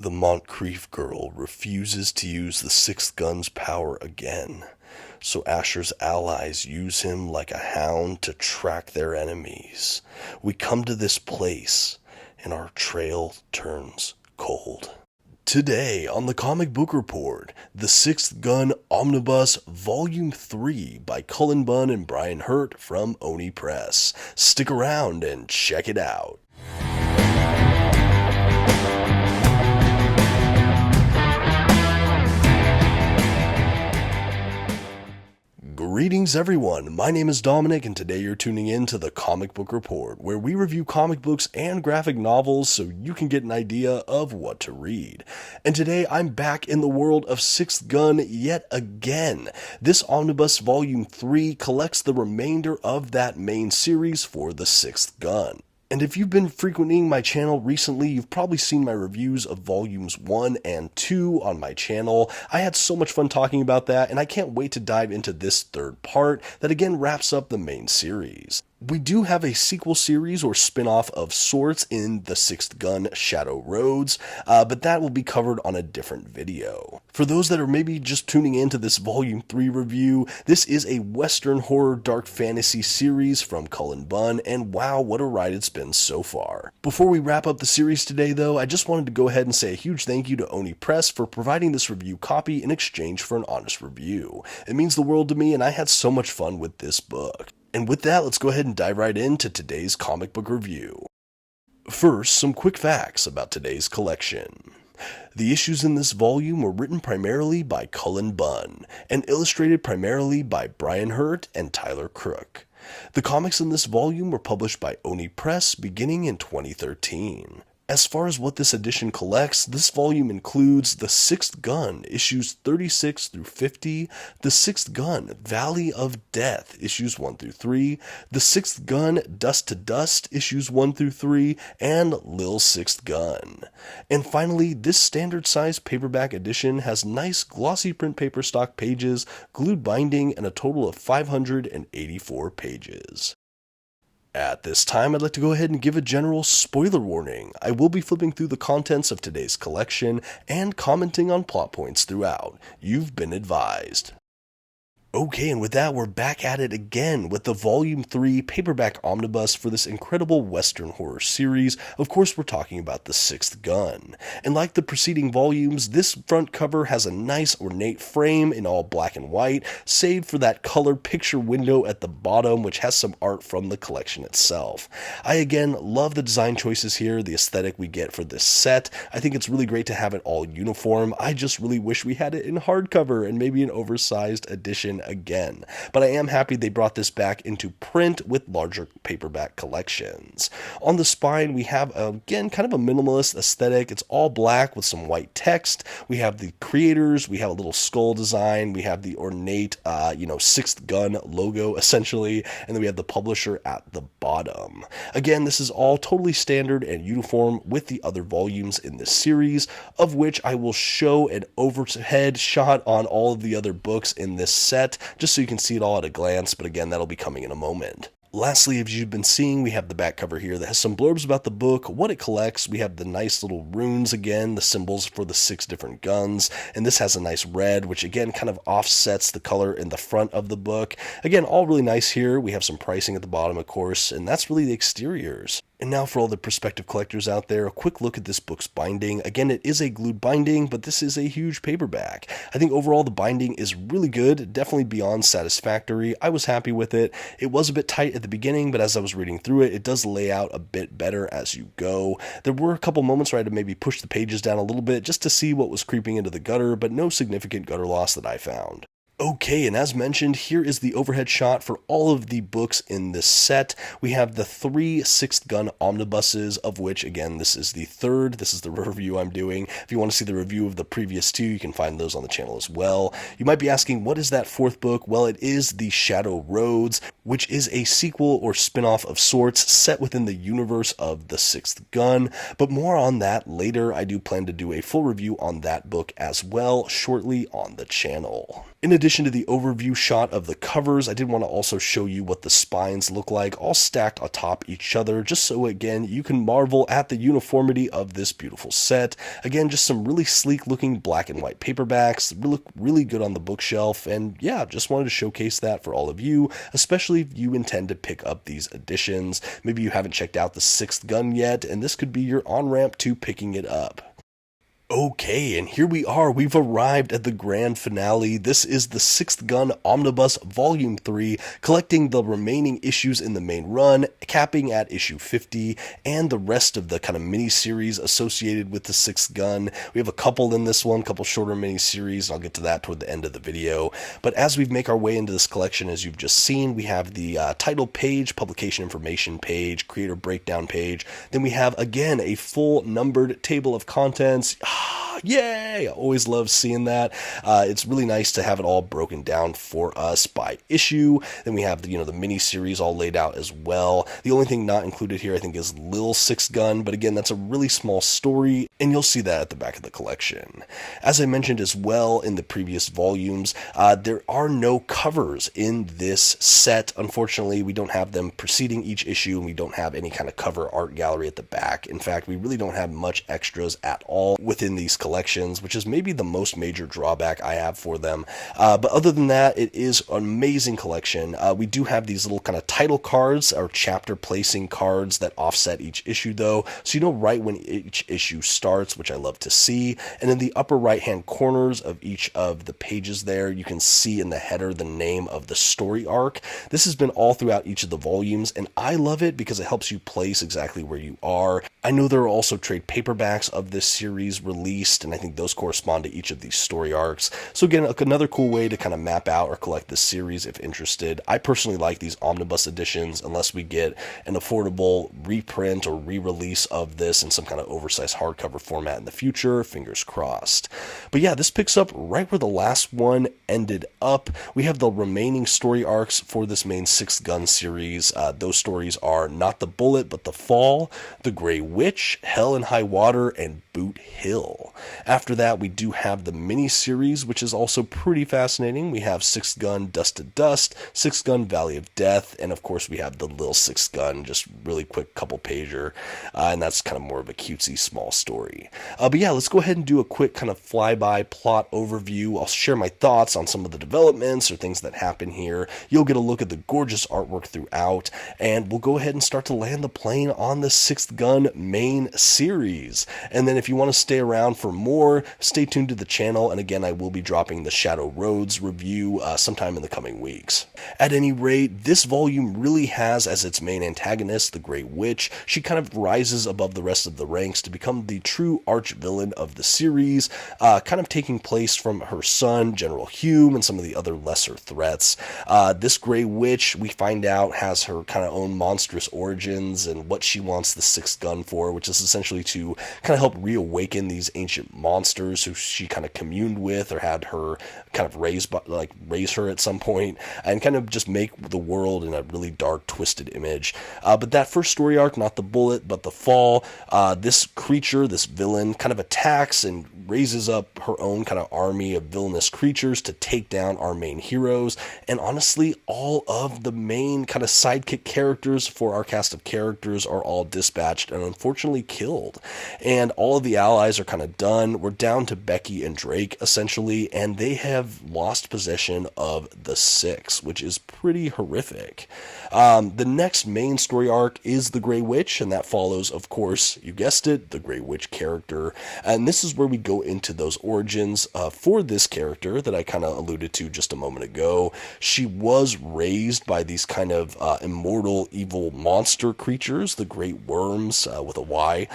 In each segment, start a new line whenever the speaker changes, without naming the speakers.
The Moncrief girl refuses to use the Sixth Gun's power again, so Asher's allies use him like a hound to track their enemies. We come to this place, and our trail turns cold. Today on the Comic Book Report, The Sixth Gun Omnibus Volume 3 by Cullen Bunn and Brian Hurtt from Oni Press. Stick around and check it out. Greetings everyone, my name is Dominic and today you're tuning in to the Comic Book Report, where we review comic books and graphic novels so you can get an idea of what to read. And today I'm back in the world of Sixth Gun yet again. This Omnibus Volume 3 collects the remainder of that main series for the Sixth Gun. And if you've been frequenting my channel recently, you've probably seen my reviews of Volumes 1 and 2 on my channel. I had so much fun talking about that, and I can't wait to dive into this third part that again wraps up the main series. We do have a sequel series or spin-off of sorts in The Sixth Gun Shadow Roads, but that will be covered on a different video. For those that are maybe just tuning into this Volume 3 review, this is a Western horror dark fantasy series from Cullen Bunn, and wow, what a ride it's been so far. Before we wrap up the series today though, I just wanted to go ahead and say a huge thank you to Oni Press for providing this review copy in exchange for an honest review. It means the world to me, and I had so much fun with this book. And with that, let's go ahead and dive right into today's comic book review. First, some quick facts about today's collection. The issues in this volume were written primarily by Cullen Bunn and illustrated primarily by Brian Hurtt and Tyler Crook. The comics in this volume were published by Oni Press beginning in 2013. As far as what this edition collects, this volume includes The Sixth Gun, issues 36 through 50, The Sixth Gun, Valley of Death, issues 1 through 3, The Sixth Gun, Dust to Dust, issues 1 through 3, and Lil Sixth Gun. And finally, this standard-size paperback edition has nice glossy print paper stock pages, glued binding, and a total of 584 pages. At this time, I'd like to go ahead and give a general spoiler warning. I will be flipping through the contents of today's collection and commenting on plot points throughout. You've been advised. Okay, and with that, we're back at it again with the Volume 3 paperback omnibus for this incredible Western horror series. Of course, we're talking about The Sixth Gun. And like the preceding volumes, this front cover has a nice ornate frame in all black and white, save for that color picture window at the bottom, which has some art from the collection itself. I again love the design choices here, the aesthetic we get for this set. I think it's really great to have it all uniform. I just really wish we had it in hardcover and maybe an oversized edition again, but I am happy they brought this back into print with larger paperback collections. On the spine, we have, again, kind of a minimalist aesthetic. It's all black with some white text. We have the creators, we have a little skull design, we have the ornate, Sixth Gun logo, essentially, and then we have the publisher at the bottom. Again, this is all totally standard and uniform with the other volumes in this series, of which I will show an overhead shot on all of the other books in this set, just so you can see it all at a glance, but again, that'll be coming in a moment. Lastly, as you've been seeing, we have the back cover here that has some blurbs about the book, what it collects. We have the nice little runes again, the symbols for the 6 different guns, and this has a nice red, which again kind of offsets the color in the front of the book. Again, all really nice here. We have some pricing at the bottom, of course, and that's really the exteriors. And now for all the prospective collectors out there, a quick look at this book's binding. Again, it is a glued binding, but this is a huge paperback. I think overall the binding is really good, definitely beyond satisfactory. I was happy with it. It was a bit tight at the beginning, but as I was reading through it, it does lay out a bit better as you go. There were a couple moments where I had to maybe push the pages down a little bit just to see what was creeping into the gutter, but no significant gutter loss that I found. Okay, and as mentioned, here is the overhead shot for all of the books in this set. We have the 3 Sixth Gun omnibuses, of which, again, this is the third. This is the review I'm doing. If you want to see the review of the previous 2, you can find those on the channel as well. You might be asking, what is that 4th book? Well, it is The Shadow Roads, which is a sequel or spin-off of sorts set within the universe of The Sixth Gun, but more on that later. I do plan to do a full review on that book as well shortly on the channel. In addition to the overview shot of the covers, I did want to also show you what the spines look like, all stacked atop each other, just so again you can marvel at the uniformity of this beautiful set. Again, just some really sleek looking black and white paperbacks, look really good on the bookshelf, and yeah, just wanted to showcase that for all of you, especially if you intend to pick up these editions. Maybe you haven't checked out the Sixth Gun yet, and this could be your on-ramp to picking it up. Okay, and here we are. We've arrived at the grand finale. This is the Sixth Gun Omnibus Volume 3, collecting the remaining issues in the main run, capping at issue 50, and the rest of the kind of mini-series associated with the Sixth Gun. We have a couple in this one, a couple shorter mini-series, and I'll get to that toward the end of the video. But as we make our way into this collection, as you've just seen, we have the title page, publication information page, creator breakdown page. Then we have, again, a full numbered table of contents. Yay! I always love seeing that. It's really nice to have it all broken down for us by issue. Then we have the mini series all laid out as well. The only thing not included here, I think, is Lil Sixth Gun, but again, that's a really small story, and you'll see that at the back of the collection. As I mentioned as well in the previous volumes, there are no covers in this set. Unfortunately, we don't have them preceding each issue, and we don't have any kind of cover art gallery at the back. In fact, we really don't have much extras at all within these collections, which is maybe the most major drawback I have for them. But other than that, it is an amazing collection. We do have these little kind of title cards or chapter placing cards that offset each issue though, so you know right when each issue starts, which I love to see. And in the upper right hand corners of each of the pages there, you can see in the header the name of the story arc. This has been all throughout each of the volumes, and I love it because it helps you place exactly where you are. I know there are also trade paperbacks of this series released, and I think those correspond to each of these story arcs. So again, another cool way to kind of map out or collect this series if interested. I personally like these omnibus editions unless we get an affordable reprint or re-release of this in some kind of oversized hardcover format in the future. Fingers crossed. But yeah, this picks up right where the last one ended up. We have the remaining story arcs for this main Sixth Gun series. Those stories are Not the Bullet But the Fall, The Grey Witch, Hell and High Water, and Boot Hill. After that, we do have the mini-series, which is also pretty fascinating. We have Sixth Gun Dust to Dust, Sixth Gun Valley of Death, and of course we have the Lil Sixth Gun, just really quick couple pager, and that's kind of more of a cutesy small story. But yeah, let's go ahead and do a quick kind of flyby plot overview. I'll share my thoughts on some of the developments or things that happen here. You'll get a look at the gorgeous artwork throughout, and we'll go ahead and start to land the plane on the Sixth Gun main series. And then if you want to stay around for more, stay tuned to the channel, and again, I will be dropping the Shadow Roads review sometime in the coming weeks. At any rate, this volume really has as its main antagonist the Grey Witch. She kind of rises above the rest of the ranks to become the true arch-villain of the series, kind of taking place from her son, General Hume, and some of the other lesser threats. This Grey Witch, we find out, has her kind of own monstrous origins and what she wants the Sixth Gun for, which is essentially to kind of help reawaken these ancient monsters who she kind of communed with or had her kind of raise her at some point, and kind of just make the world in a really dark, twisted image. But that first story arc, Not the Bullet But the Fall, this creature, this villain, kind of attacks and raises up her own kind of army of villainous creatures to take down our main heroes. And honestly, all of the main kind of sidekick characters for our cast of characters are all dispatched and unfortunately killed. And all of the allies are kind of done. We're down to Becky and Drake, essentially, and they have lost possession of the Six, which is pretty horrific. The next main story arc is the Grey Witch, and that follows, of course, you guessed it, the Grey Witch character. And this is where we go into those origins for this character that I kind of alluded to just a moment ago. She was raised by these kind of immortal evil monster creatures, the Great Worms, with a Y.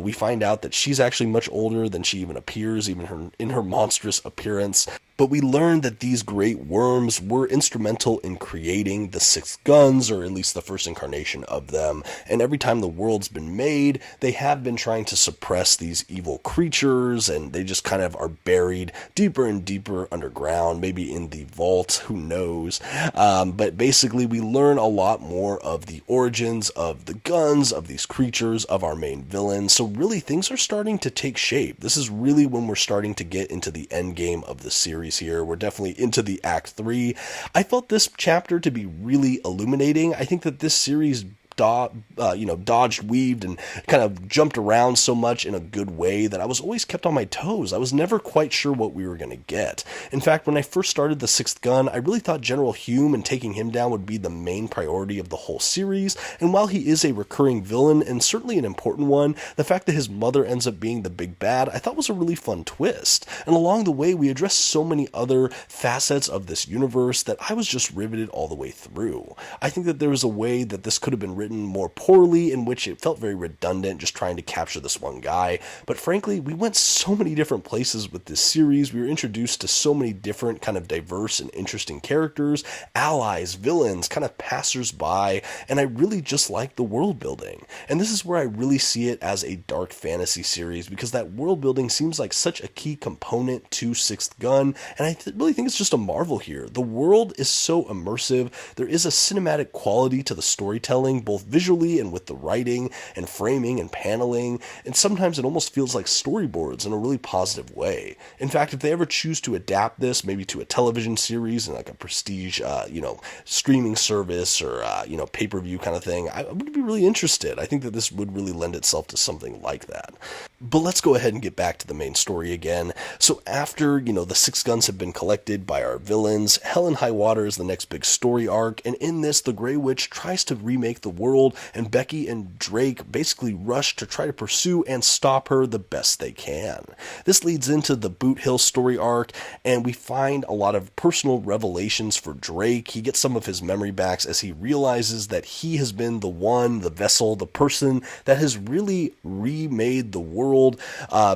We find out that she's actually much older than she even appears, even in her monstrous appearance. But we learned that these Great Worms were instrumental in creating the Sixth Guns, or at least the first incarnation of them. And every time the world's been made, they have been trying to suppress these evil creatures, and they just kind of are buried deeper and deeper underground, maybe in the vault, who knows. But basically, we learn a lot more of the origins of the guns, of these creatures, of our main villains. So really, things are starting to take shape. This is really when we're starting to get into the end game of the series miniseries here. We're definitely into the Act 3. I felt this chapter to be really illuminating. I think that this series dodged, weaved, and kind of jumped around so much in a good way that I was always kept on my toes. I was never quite sure what we were going to get. In fact, when I first started the Sixth Gun, I really thought General Hume and taking him down would be the main priority of the whole series, and while he is a recurring villain, and certainly an important one, the fact that his mother ends up being the big bad, I thought was a really fun twist. And along the way, we addressed so many other facets of this universe that I was just riveted all the way through. I think that there was a way that this could have been written more poorly, in which it felt very redundant just trying to capture this one guy, but frankly we went so many different places with this series. We were introduced to so many different kind of diverse and interesting characters, allies, villains, kind of passers-by, and I really just like the world building. And this is where I really see it as a dark fantasy series, because that world building seems like such a key component to Sixth Gun, and I really think it's just a marvel here. The world is so immersive, there is a cinematic quality to the storytelling, both visually and with the writing and framing and paneling, and sometimes it almost feels like storyboards in a really positive way. In fact, if they ever choose to adapt this maybe to a television series and like a prestige streaming service or pay-per-view kind of thing, I would be really interested. I think that this would really lend itself to something like that. But let's go ahead and get back to the main story again. So after, the Six Guns have been collected by our villains, Hell and High Water is the next big story arc, and in this, the Grey Witch tries to remake the world, and Becky and Drake basically rush to try to pursue and stop her the best they can. This leads into the Boot Hill story arc, and we find a lot of personal revelations for Drake. He gets some of his memory back as he realizes that he has been the one, the vessel, the person that has really remade the world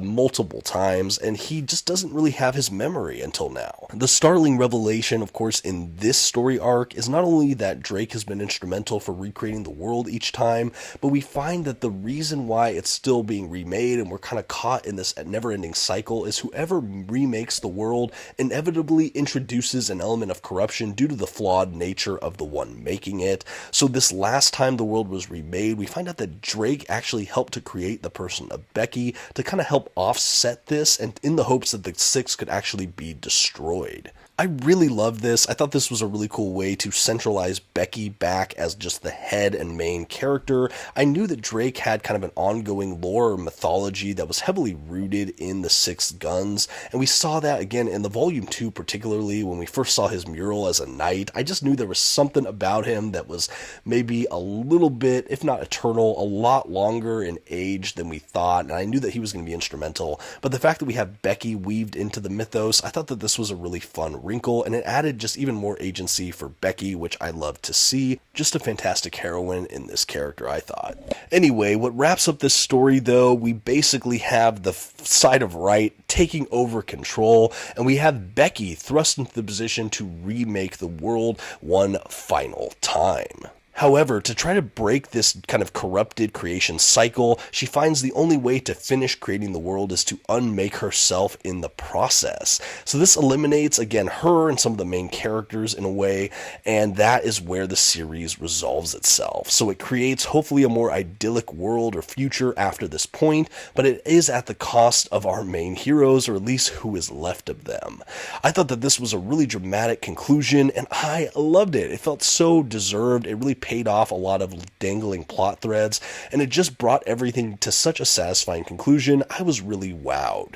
multiple times, and he just doesn't really have his memory until now. The startling revelation, of course, in this story arc is not only that Drake has been instrumental for recreating the world each time, but we find that the reason why it's still being remade and we're kind of caught in this never-ending cycle is whoever remakes the world inevitably introduces an element of corruption due to the flawed nature of the one making it. So this last time the world was remade, we find out that Drake actually helped to create the person of Becky to kind of help offset this, and in the hopes that the Six could actually be destroyed. I really love this. I thought this was a really cool way to centralize Becky back as just the head and main character. I knew that Drake had kind of an ongoing lore or mythology that was heavily rooted in the Six Guns, and we saw that again in the Volume 2, particularly when we first saw his mural as a knight. I just knew there was something about him that was maybe a little bit, if not eternal, a lot longer in age than we thought, and I knew that he was going to be instrumental. But the fact that we have Becky weaved into the mythos, I thought that this was a really fun wrinkle, and it added just even more agency for Becky, which I love to see. Just a fantastic heroine in this character, I thought. Anyway, what wraps up this story, though, we basically have the side of right taking over control, and we have Becky thrust into the position to remake the world one final time. However, to try to break this kind of corrupted creation cycle, she finds the only way to finish creating the world is to unmake herself in the process. So this eliminates, again, her and some of the main characters in a way, and that is where the series resolves itself. So it creates hopefully a more idyllic world or future after this point, but it is at the cost of our main heroes, or at least who is left of them. I thought that this was a really dramatic conclusion, and I loved it. It felt so deserved. It really paid off a lot of dangling plot threads, and it just brought everything to such a satisfying conclusion. I was really wowed.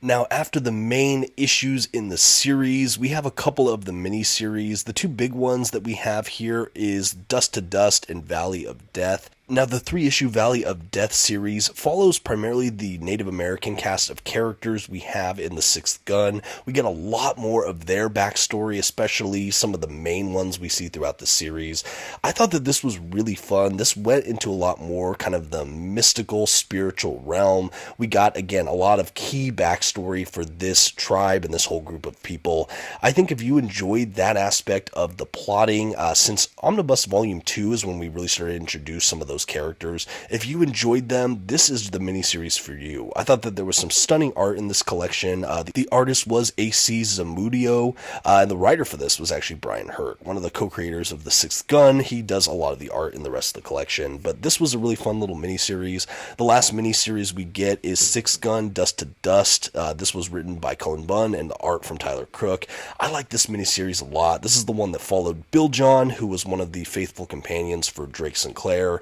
Now, after the main issues in the series, we have a couple of the miniseries. The two big ones that we have here is Dust to Dust and Valley of Death. Now, the 3-issue Valley of Death series follows primarily the Native American cast of characters we have in the Sixth Gun. We get a lot more of their backstory, especially some of the main ones we see throughout the series. I thought that this was really fun. This went into a lot more kind of the mystical, spiritual realm. We got, again, a lot of key backstory for this tribe and this whole group of people. I think if you enjoyed that aspect of the plotting, since Omnibus Volume 2 is when we really started to introduce some of those those characters. If you enjoyed them, this is the miniseries for you. I thought that there was some stunning art in this collection. The artist was A.C. Zamudio, and the writer for this was actually Brian Hurtt, one of the co-creators of The Sixth Gun. He does a lot of the art in the rest of the collection, but this was a really fun little miniseries. The last miniseries we get is Sixth Gun, Dust to Dust. This was written by Cullen Bunn and the art from Tyler Crook. I like this miniseries a lot. This is the one that followed Bill John, who was one of the faithful companions for Drake Sinclair.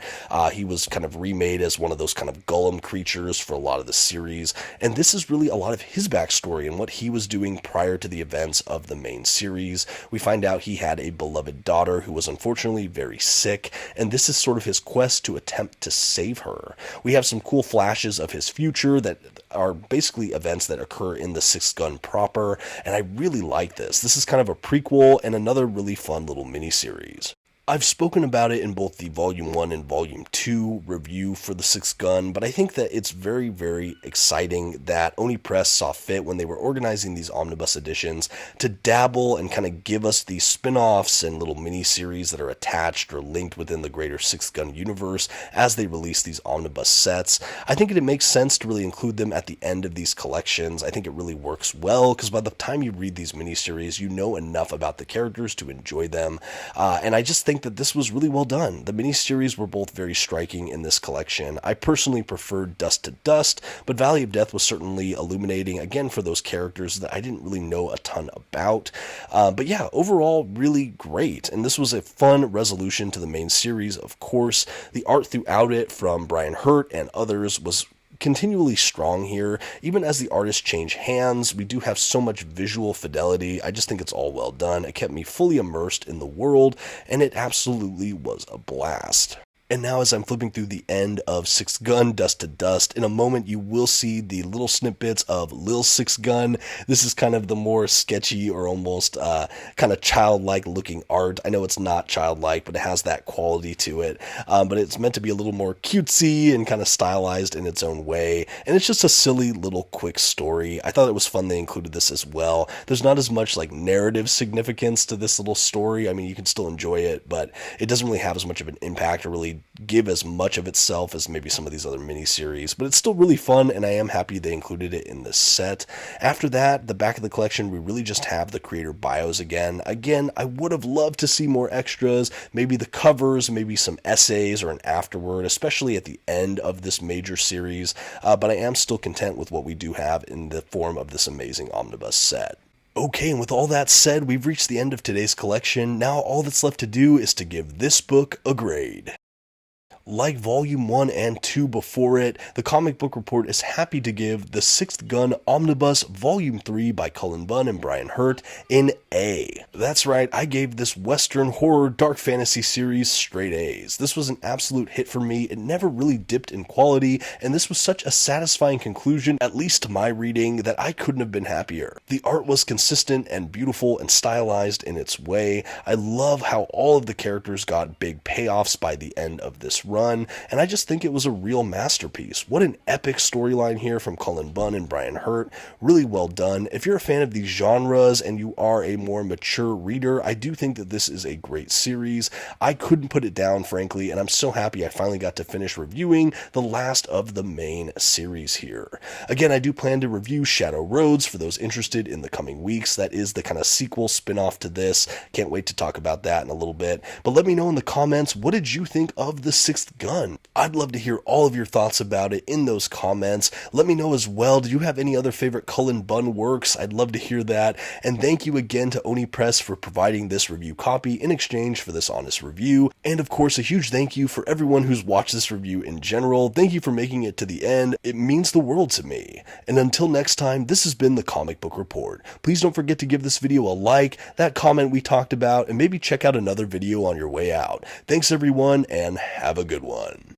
He was kind of remade as one of those kind of Gollum creatures for a lot of the series, and this is really a lot of his backstory and what he was doing prior to the events of the main series. We find out he had a beloved daughter who was unfortunately very sick, and this is sort of his quest to attempt to save her. We have some cool flashes of his future that are basically events that occur in the Sixth Gun proper, and I really like this. This is kind of a prequel and another really fun little miniseries. I've spoken about it in both the Volume 1 and Volume 2 review for The Sixth Gun, but I think that it's very, very exciting that Oni Press saw fit when they were organizing these omnibus editions to dabble and kind of give us these spin-offs and little mini-series that are attached or linked within the greater Sixth Gun universe as they release these omnibus sets. I think it makes sense to really include them at the end of these collections. I think it really works well because by the time you read these mini-series, you know enough about the characters to enjoy them, and I just think that this was really well done. The miniseries were both very striking in this collection. I personally preferred Dust to Dust, but Valley of Death was certainly illuminating, again, for those characters that I didn't really know a ton about. But yeah, overall, really great. And this was a fun resolution to the main series, of course. The art throughout it from Brian Hurtt and others was continually strong here. Even as the artists change hands, we do have so much visual fidelity. I just think it's all well done. It kept me fully immersed in the world, and it absolutely was a blast. And now as I'm flipping through the end of Sixth Gun, Dust to Dust, in a moment you will see the little snippets of Lil Sixth Gun. This is kind of the more sketchy or almost kind of childlike looking art. I know it's not childlike, but it has that quality to it. But it's meant to be a little more cutesy and kind of stylized in its own way. And it's just a silly little quick story. I thought it was fun they included this as well. There's not as much like narrative significance to this little story. I mean, you can still enjoy it, but it doesn't really have as much of an impact or really give as much of itself as maybe some of these other miniseries, but it's still really fun, and I am happy they included it in this set. After that, the back of the collection, we really just have the creator bios again. Again, I would have loved to see more extras, maybe the covers, maybe some essays or an afterword, especially at the end of this major series, but I am still content with what we do have in the form of this amazing omnibus set. Okay, and with all that said, we've reached the end of today's collection. Now all that's left to do is to give this book a grade. Like Volume 1 and 2 before it, the Comic Book Report is happy to give The Sixth Gun Omnibus Volume 3 by Cullen Bunn and Brian Hurtt an A. That's right, I gave this Western horror dark fantasy series straight A's. This was an absolute hit for me. It never really dipped in quality, and this was such a satisfying conclusion, at least to my reading, that I couldn't have been happier. The art was consistent and beautiful and stylized in its way. I love how all of the characters got big payoffs by the end of this run, and I just think it was a real masterpiece. What an epic storyline here from Cullen Bunn and Brian Hurtt. Really well done. If you're a fan of these genres and you are a more mature reader, I do think that this is a great series. I couldn't put it down, frankly, and I'm so happy I finally got to finish reviewing the last of the main series here. Again, I do plan to review Shadow Roads for those interested in the coming weeks. That is the kind of sequel spin-off to this. Can't wait to talk about that in a little bit. But let me know in the comments, what did you think of The Sixth Gun? I'd love to hear all of your thoughts about it in those comments. Let me know as well, do you have any other favorite Cullen Bunn works? I'd love to hear that. And thank you again to Oni Press for providing this review copy in exchange for this honest review. And of course, a huge thank you for everyone who's watched this review in general. Thank you for making it to the end. It means the world to me. And until next time, this has been the Comic Book Report. Please don't forget to give this video a like, that comment we talked about, and maybe check out another video on your way out. Thanks everyone, and have a good one.